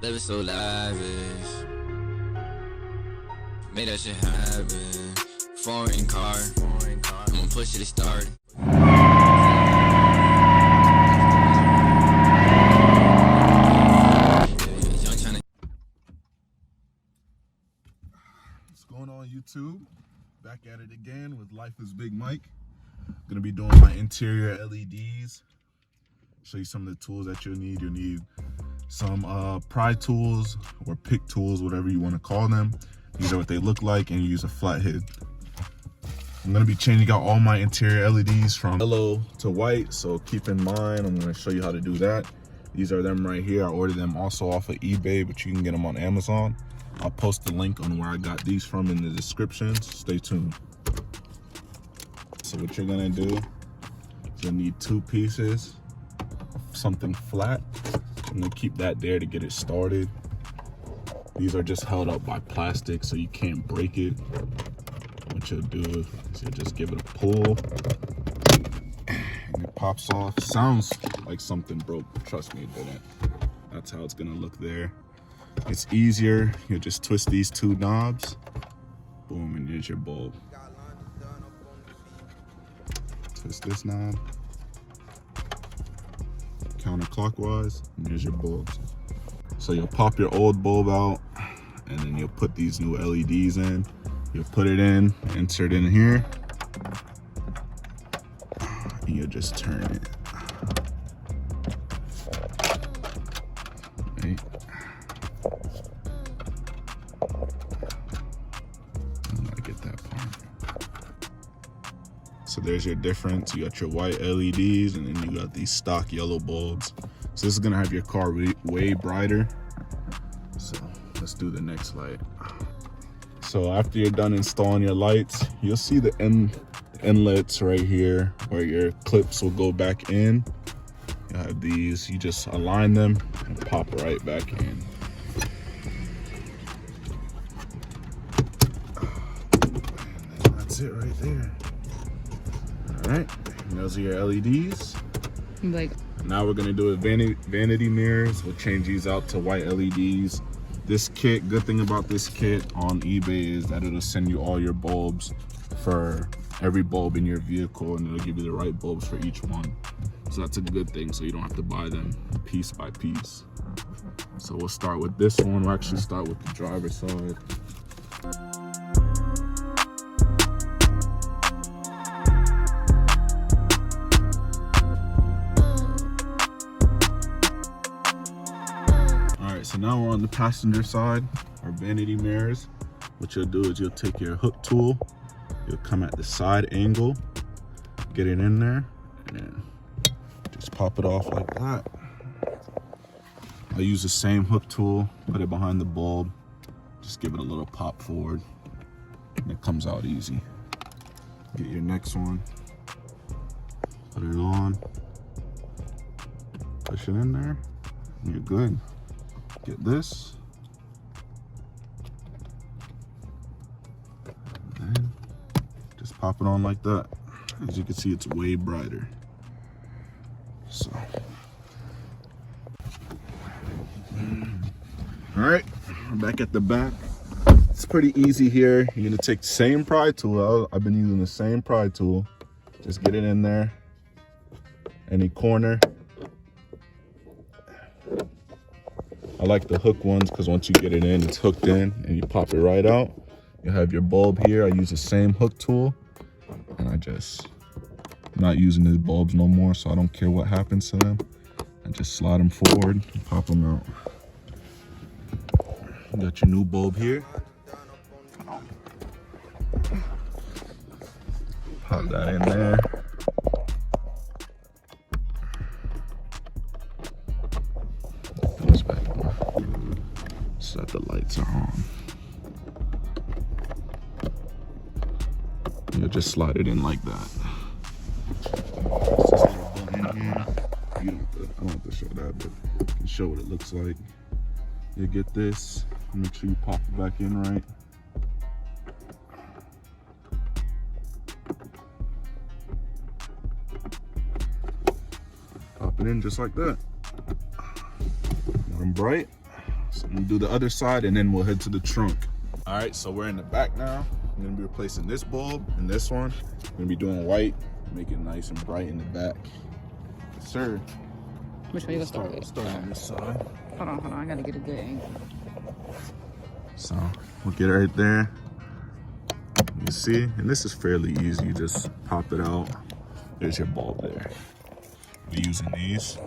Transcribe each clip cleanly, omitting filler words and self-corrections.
Living so lavish. Made that shit happen. Foreign car. I'ma push it to start. What's going on, YouTube? Back at it again with Life is Big Mike. Gonna be doing my interior LEDs. Show you some of the tools that you'll need. You'll need some pry tools or pick tools, whatever you want to call them. These are what they look like, and you use a flathead. I'm gonna be changing out all my interior LEDs from yellow to white, so keep in mind I'm gonna show you how to do that. These are them right here. I ordered them also off of eBay, but you can get them on Amazon. I'll post the link on where I got these from in the description, so stay tuned. So what you're gonna do is you'll need 2 pieces of something flat. I'm gonna keep that there to get it started. These are just held up by plastic, so you can't break it. What you'll do is you'll just give it a pull, and it pops off. Sounds like something broke, but trust me, it didn't. That's how it's gonna look there. It's easier. You'll just twist these 2 knobs. Boom, and there's your bulb. Twist this knob counterclockwise, and there's your bulbs. So you'll pop your old bulb out, and then you'll put these new LEDs in. You'll put it in, insert in here, and you'll just turn it. Right. I get that part. So there's your difference. You got your white LEDs, and then you got these stock yellow bulbs. So this is gonna have your car way brighter. So let's do the next light. So after you're done installing your lights, you'll see the inlets right here where your clips will go back in. You have these, you just align them and pop right back in. And that's it right there. All right, and those are your LEDs. Now we're gonna do a vanity mirrors. We'll change these out to white LEDs. This kit, good thing about this kit on eBay is that it'll send you all your bulbs for every bulb in your vehicle, and it'll give you the right bulbs for each one. So that's a good thing, so you don't have to buy them piece by piece. So we'll start with this one. We'll actually start with the driver's side. So now we're on the passenger side, our vanity mirrors. What you'll do is you'll take your hook tool, you'll come at the side angle, get it in there, and then just pop it off like that. I use the same hook tool, put it behind the bulb, just give it a little pop forward, and it comes out easy. Get your next one, put it on, push it in there, and you're good. Get this, and then just pop it on like that. As you can see, it's way brighter. So, all right, we're back at the back. It's pretty easy here. You're gonna take the same pry tool. I've been using the same pry tool. Just get it in there, any corner. I like the hook ones because once you get it in, it's hooked in, and you pop it right out. You have your bulb here. I use the same hook tool, and I'm not using these bulbs no more, so I don't care what happens to them. I just slide them forward and pop them out. You got your new bulb here. Pop that in there. So that the lights are on. You'll just slide it in like that. I don't have to show that, but you can show what it looks like. You get this, make sure you pop it back in right. Pop it in just like that. Let them bright. So I'm gonna do the other side and then we'll head to the trunk. All right, so we're in the back now. I'm gonna be replacing this bulb and this one. I'm gonna be doing white, make it nice and bright in the back. Yes, sir. Which one you gonna start with? Start on this side. Hold on, I gotta get a good angle. So we'll get it right there. You see, and this is fairly easy. You just pop it out. There's your bulb there. We're using these.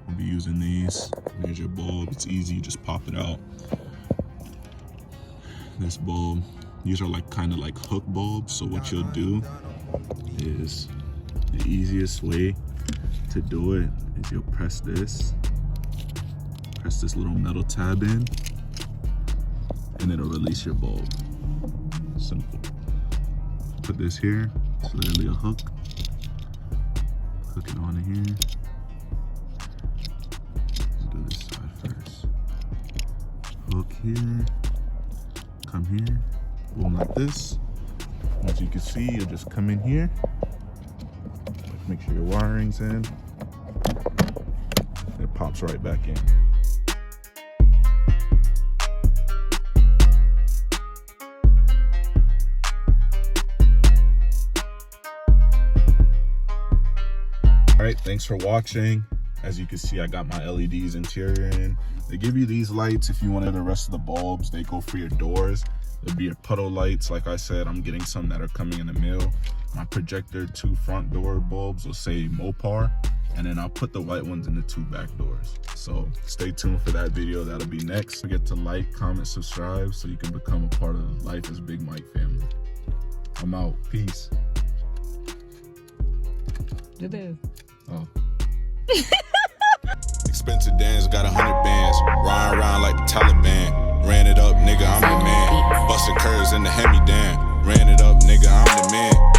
We'll be using these. There's your bulb. It's easy. You just pop it out. This bulb. These are like kind of like hook bulbs. So what you'll do is the easiest way to do it is you'll press this little metal tab in, and it'll release your bulb. Simple. Put this here. It's literally a hook. Hook it onto here. Do this side first. Hook here. Come here. Boom, like this. As you can see, you'll just come in here. Make sure your wiring's in. It pops right back in. All right, thanks for watching. As you can see, I got my LEDs interior in. They give you these lights if you wanted the rest of the bulbs. They go for your doors. There'll be your puddle lights. Like I said, I'm getting some that are coming in the mail. My projector 2 front door bulbs will say Mopar, and then I'll put the white ones in the 2 back doors. So stay tuned for that video. That'll be next. Don't forget to like, comment, subscribe so you can become a part of the Life is Big Mike family. I'm out. Peace. Good day. Oh. Expensive dance, got 100 bands. Riding around like the Taliban. Ran it up, nigga, I'm the man. Busted curves in the Hemi, damn. Ran it up, nigga, I'm the man.